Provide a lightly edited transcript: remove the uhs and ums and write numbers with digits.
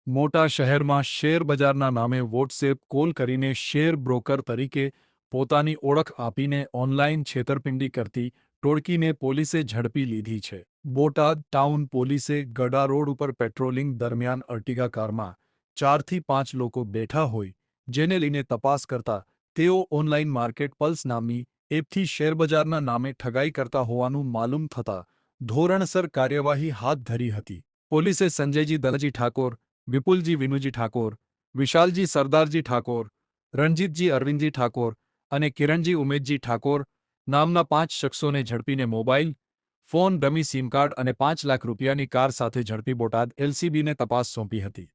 મોટા શહેરમાં શેર બજારના નામે વોટ્સએપ કોલ કરીને શેર બ્રોકર તરીકે પોતાની ઓળખ આપીને ઓનલાઈન છેતરપિંડી કરતી ટોળકીને પોલીસે ઝડપી લીધી છે. બોટાદ ટાઉન પોલીસે ગડા રોડ ઉપર પેટ્રોલિંગ દરમિયાન અર્ટિગા કારમાં 4થી 5 લોકો બેઠા હોય, જેને લઈને તપાસ કરતા તેઓ ઓનલાઈન માર્કેટ પલ્સ નામની એપથી શેરબજારના નામે ઠગાઈ કરતા હોવાનું માલુમ થતાં ધોરણસર કાર્યવાહી હાથ ધરી હતી. પોલીસે સંજયજી દલજી ઠાકોર, વિપુલજી વિનુજી ઠાકોર, વિશાલજી સરદારજી ઠાકોર, રણજીતજી અરવિંદજી ઠાકોર અને કિરણજી ઉમેદજી ઠાકોર નામના 5 શખ્સોને ઝડપીને mobile phone, dummy SIM card અને 5 લાખ રૂપિયાની કાર સાથે ઝડપી બોટાદ એલસીબીને તપાસ સોંપી હતી.